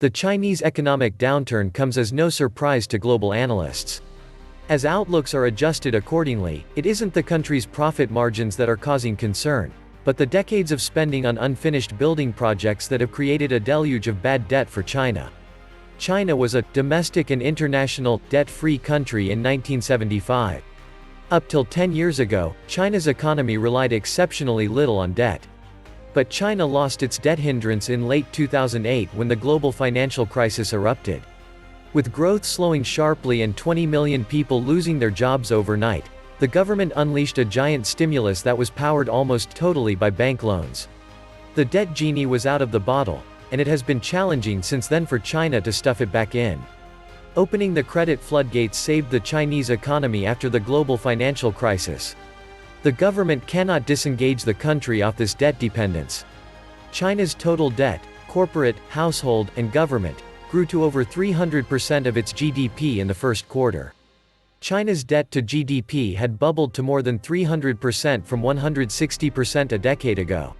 The Chinese economic downturn comes as no surprise to global analysts. As outlooks are adjusted accordingly, it isn't the country's profit margins that are causing concern, but the decades of spending on unfinished building projects that have created a deluge of bad debt for China. China was a domestic and international, debt-free country in 1975. Up till 10 years ago, China's economy relied exceptionally little on debt. But China lost its debt hindrance in late 2008 when the global financial crisis erupted. With growth slowing sharply and 20 million people losing their jobs overnight, the government unleashed a giant stimulus that was powered almost totally by bank loans. The debt genie was out of the bottle, and it has been challenging since then for China to stuff it back in. Opening the credit floodgates saved the Chinese economy after the global financial crisis. The government cannot disengage the country off this debt dependence. China's total debt, corporate, household, and government, grew to over 300% of its GDP in the first quarter. China's debt to GDP had bubbled to more than 300% from 160% a decade ago.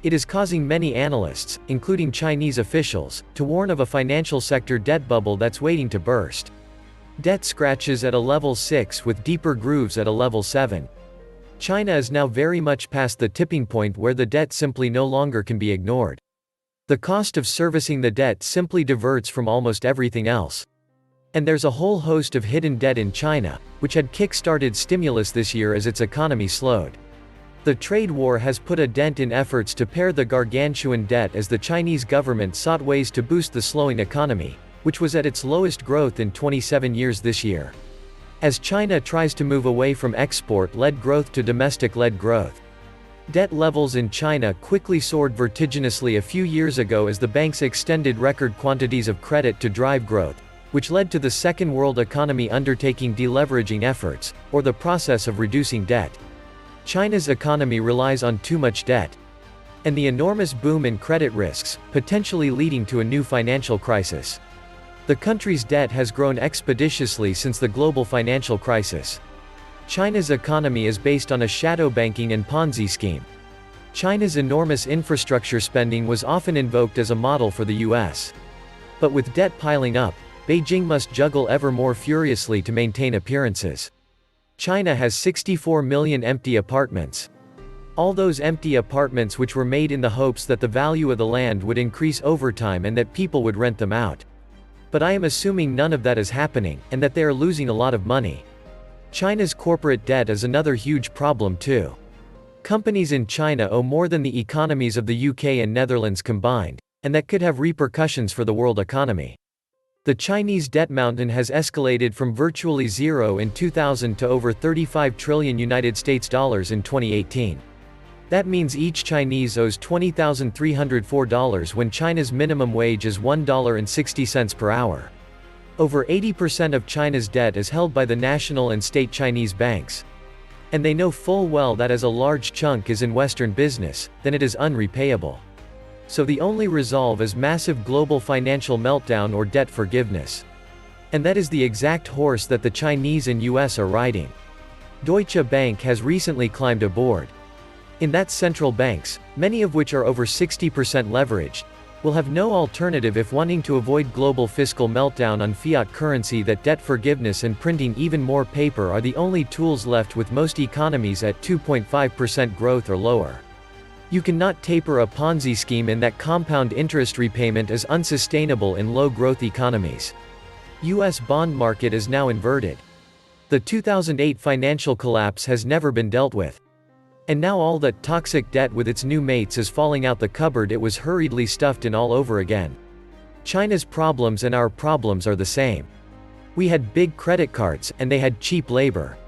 It is causing many analysts, including Chinese officials, to warn of a financial sector debt bubble that's waiting to burst. Debt scratches at a level 6 with deeper grooves at a level 7. China is now very much past the tipping point where the debt simply no longer can be ignored. The cost of servicing the debt simply diverts from almost everything else. And there's a whole host of hidden debt in China, which had kick-started stimulus this year as its economy slowed. The trade war has put a dent in efforts to pare the gargantuan debt as the Chinese government sought ways to boost the slowing economy, which was at its lowest growth in 27 years this year. As China tries to move away from export-led growth to domestic-led growth. Debt levels in China quickly soared vertiginously a few years ago as the banks extended record quantities of credit to drive growth, which led to the Second World economy undertaking deleveraging efforts, or the process of reducing debt. China's economy relies on too much debt. And the enormous boom in credit risks, potentially leading to a new financial crisis. The country's debt has grown expeditiously since the global financial crisis. China's economy is based on a shadow banking and Ponzi scheme. China's enormous infrastructure spending was often invoked as a model for the US. But with debt piling up, Beijing must juggle ever more furiously to maintain appearances. China has 64 million empty apartments. All those empty apartments which were made in the hopes that the value of the land would increase over time and that people would rent them out. But I am assuming none of that is happening, and that they are losing a lot of money. China's corporate debt is another huge problem too. Companies in China owe more than the economies of the UK and Netherlands combined, and that could have repercussions for the world economy. The Chinese debt mountain has escalated from virtually zero in 2000 to over 35 trillion US dollars in 2018. That means each Chinese owes $20,304 when China's minimum wage is $1.60 per hour. Over 80% of China's debt is held by the national and state Chinese banks. And they know full well that as a large chunk is in Western business, then it is unrepayable. So the only resolve is massive global financial meltdown or debt forgiveness. And that is the exact horse that the Chinese and US are riding. Deutsche Bank has recently climbed aboard. In that central banks, many of which are over 60% leveraged, will have no alternative if wanting to avoid global fiscal meltdown on fiat currency that debt forgiveness and printing even more paper are the only tools left with most economies at 2.5% growth or lower. You cannot taper a Ponzi scheme in that compound interest repayment is unsustainable in low-growth economies. US bond market is now inverted. The 2008 financial collapse has never been dealt with. And now all that toxic debt with its new mates is falling out the cupboard it was hurriedly stuffed in all over again. China's problems and our problems are the same. We had big credit cards, and they had cheap labor.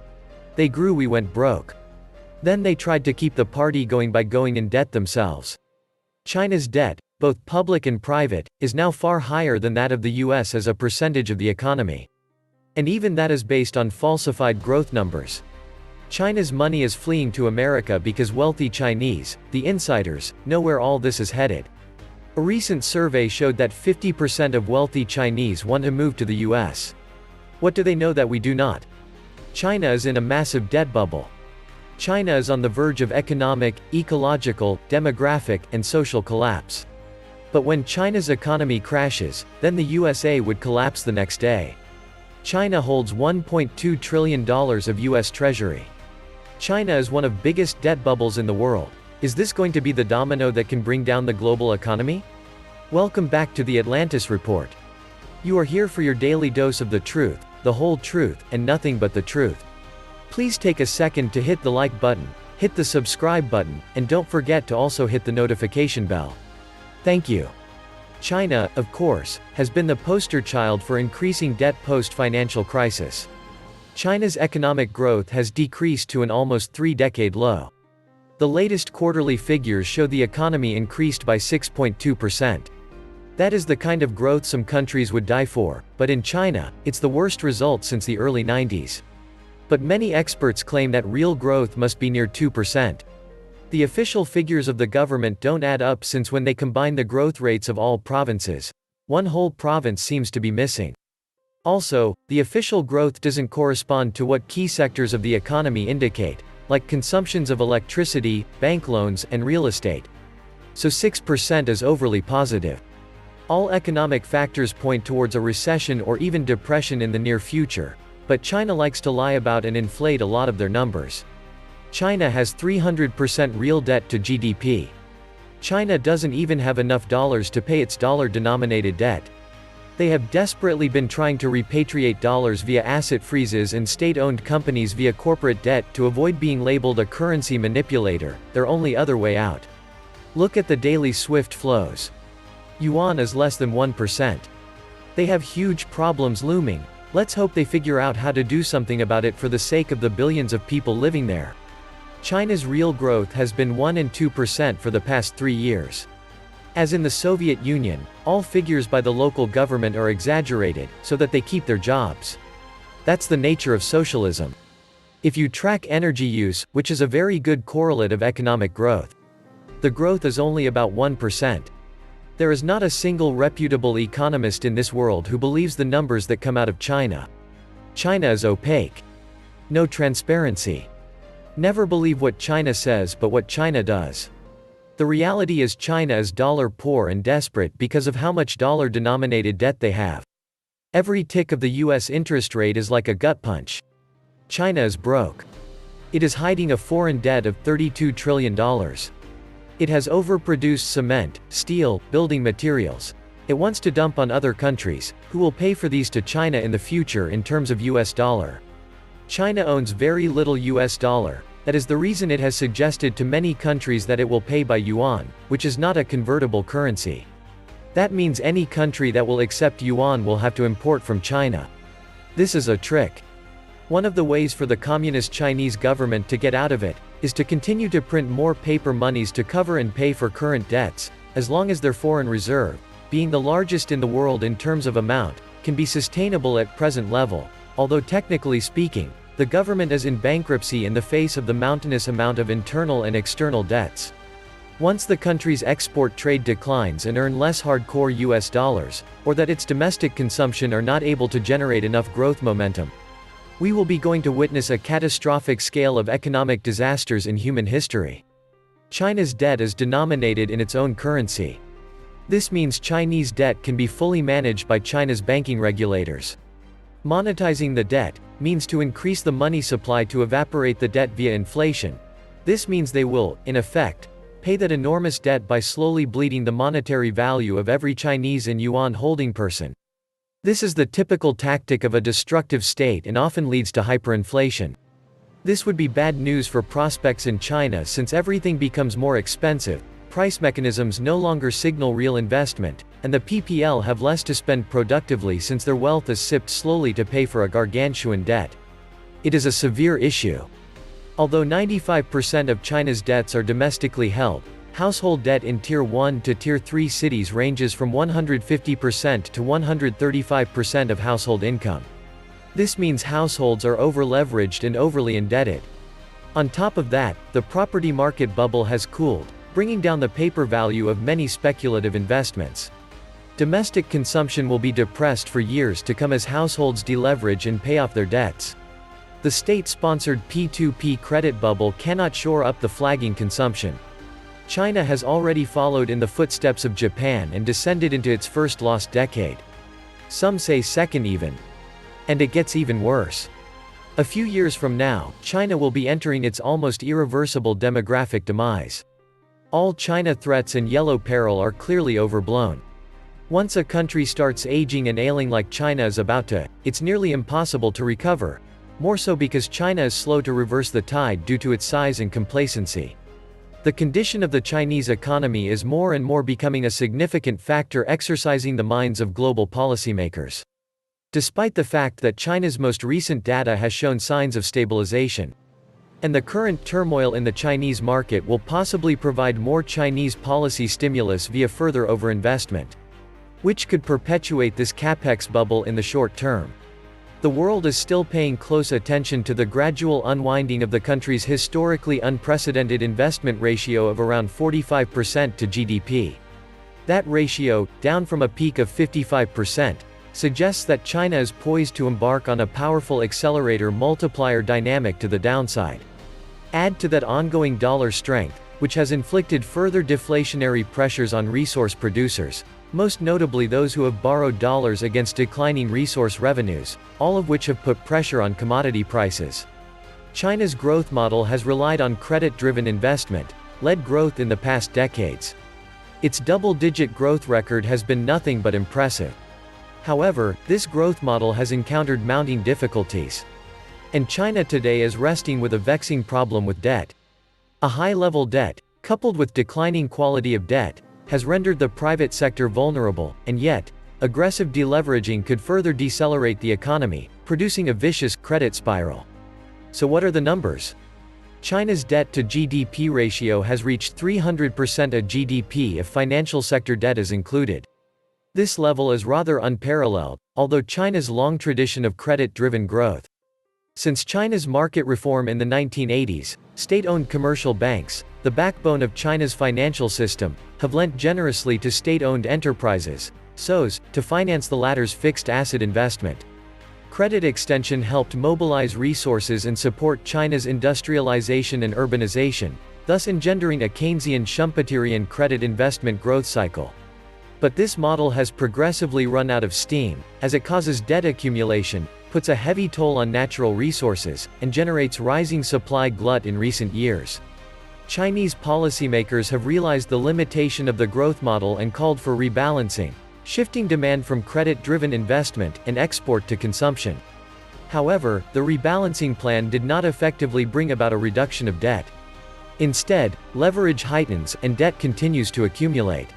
They grew, we went broke. Then they tried to keep the party going by going in debt themselves. China's debt, both public and private, is now far higher than that of the US as a percentage of the economy. And even that is based on falsified growth numbers. China's money is fleeing to America because wealthy Chinese, the insiders, know where all this is headed. A recent survey showed that 50% of wealthy Chinese want to move to the US. What do they know that we do not? China is in a massive debt bubble. China is on the verge of economic, ecological, demographic, and social collapse. But when China's economy crashes, then the USA would collapse the next day. China holds $1.2 trillion of US Treasury. China is one of biggest debt bubbles in the world. Is this going to be the domino that can bring down the global economy? Welcome back to the Atlantis Report. You are here for your daily dose of the truth, the whole truth, and nothing but the truth. Please take a second to hit the like button, hit the subscribe button, and don't forget to also hit the notification bell. Thank you. China, of course, has been the poster child for increasing debt post-financial crisis. China's economic growth has decreased to an almost three-decade low. The latest quarterly figures show the economy increased by 6.2%. That is the kind of growth some countries would die for, but in China, it's the worst result since the early 90s. But many experts claim that real growth must be near 2%. The official figures of the government don't add up, since when they combine the growth rates of all provinces, one whole province seems to be missing. Also, the official growth doesn't correspond to what key sectors of the economy indicate, like consumptions of electricity, bank loans, and real estate. So 6% is overly positive. All economic factors point towards a recession or even depression in the near future, but China likes to lie about and inflate a lot of their numbers. China has 300% real debt to GDP. China doesn't even have enough dollars to pay its dollar-denominated debt. They have desperately been trying to repatriate dollars via asset freezes and state-owned companies via corporate debt to avoid being labeled a currency manipulator, their only other way out. Look at the daily SWIFT flows. Yuan is less than 1%. They have huge problems looming. Let's hope they figure out how to do something about it for the sake of the billions of people living there. China's real growth has been 1 and 2% for the past 3 years. As in the Soviet Union, all figures by the local government are exaggerated, so that they keep their jobs. That's the nature of socialism. If you track energy use, which is a very good correlate of economic growth, the growth is only about 1%. There is not a single reputable economist in this world who believes the numbers that come out of China. China is opaque. No transparency. Never believe what China says but what China does. The reality is China is dollar poor and desperate because of how much dollar-denominated debt they have. Every tick of the US interest rate is like a gut punch. China is broke. It is hiding a foreign debt of $32 trillion. It has overproduced cement, steel, building materials. It wants to dump on other countries, who will pay for these to China in the future in terms of US dollar. China owns very little US dollar. That is the reason it has suggested to many countries that it will pay by yuan, which is not a convertible currency. That means any country that will accept yuan will have to import from China. This is a trick. One of the ways for the communist Chinese government to get out of it is to continue to print more paper monies to cover and pay for current debts, as long as their foreign reserve, being the largest in the world in terms of amount, can be sustainable at present level, although technically speaking, the government is in bankruptcy in the face of the mountainous amount of internal and external debts. Once the country's export trade declines and earn less hardcore US dollars, or that its domestic consumption are not able to generate enough growth momentum, we will be going to witness a catastrophic scale of economic disasters in human history. China's debt is denominated in its own currency. This means Chinese debt can be fully managed by China's banking regulators. Monetizing the debt means to increase the money supply to evaporate the debt via inflation. This means they will, in effect, pay that enormous debt by slowly bleeding the monetary value of every Chinese and yuan holding person. This is the typical tactic of a destructive state and often leads to hyperinflation. This would be bad news for prospects in China, since everything becomes more expensive, price mechanisms no longer signal real investment, and the PPL have less to spend productively since their wealth is sipped slowly to pay for a gargantuan debt. It is a severe issue. Although 95% of China's debts are domestically held, household debt in Tier 1 to Tier 3 cities ranges from 150% to 135% of household income. This means households are over-leveraged and overly indebted. On top of that, the property market bubble has cooled, bringing down the paper value of many speculative investments. Domestic consumption will be depressed for years to come as households deleverage and pay off their debts. The state-sponsored P2P credit bubble cannot shore up the flagging consumption. China has already followed in the footsteps of Japan and descended into its first lost decade. Some say second even. And it gets even worse. A few years from now, China will be entering its almost irreversible demographic demise. All China threats and yellow peril are clearly overblown. Once a country starts aging and ailing like China is about to, it's nearly impossible to recover. More so because China is slow to reverse the tide due to its size and complacency. The condition of the Chinese economy is more and more becoming a significant factor exercising the minds of global policymakers. Despite the fact that China's most recent data has shown signs of stabilization, and the current turmoil in the Chinese market will possibly provide more Chinese policy stimulus via further overinvestment, which could perpetuate this capex bubble in the short term. The world is still paying close attention to the gradual unwinding of the country's historically unprecedented investment ratio of around 45% to GDP. That ratio, down from a peak of 55%, suggests that China is poised to embark on a powerful accelerator multiplier dynamic to the downside. Add to that ongoing dollar strength, which has inflicted further deflationary pressures on resource producers, most notably those who have borrowed dollars against declining resource revenues, all of which have put pressure on commodity prices. China's growth model has relied on credit-driven investment, led growth in the past decades. Its double-digit growth record has been nothing but impressive. However, this growth model has encountered mounting difficulties. And China today is wrestling with a vexing problem with debt. A high-level debt, coupled with declining quality of debt, has rendered the private sector vulnerable, and yet, aggressive deleveraging could further decelerate the economy, producing a vicious credit spiral. So what are the numbers? China's debt-to-GDP ratio has reached 300% of GDP if financial sector debt is included. This level is rather unparalleled, although China's long tradition of credit-driven growth. Since China's market reform in the 1980s, state-owned commercial banks, the backbone of China's financial system, have lent generously to state-owned enterprises, SOEs, to finance the latter's fixed asset investment. Credit extension helped mobilize resources and support China's industrialization and urbanization, thus engendering a Keynesian Schumpeterian credit investment growth cycle. But this model has progressively run out of steam, as it causes debt accumulation, puts a heavy toll on natural resources, and generates rising supply glut in recent years. Chinese policymakers have realized the limitation of the growth model and called for rebalancing, shifting demand from credit-driven investment and export to consumption. However, the rebalancing plan did not effectively bring about a reduction of debt. Instead, leverage heightens and debt continues to accumulate.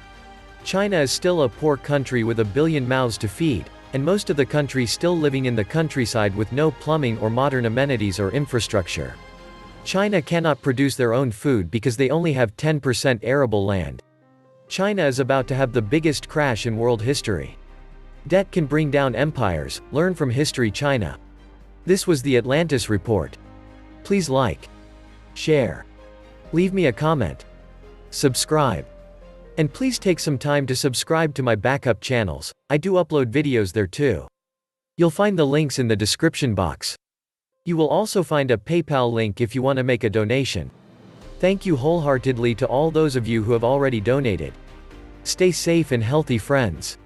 China is still a poor country with a billion mouths to feed, and most of the country still living in the countryside with no plumbing or modern amenities or infrastructure. China cannot produce their own food because they only have 10% arable land. China is about to have the biggest crash in world history. Debt can bring down empires, learn from history China. This was the Atlantis Report. Please like, share, leave me a comment, subscribe. And please take some time to subscribe to my backup channels, I do upload videos there too. You'll find the links in the description box. You will also find a PayPal link if you want to make a donation. Thank you wholeheartedly to all those of you who have already donated. Stay safe and healthy, friends.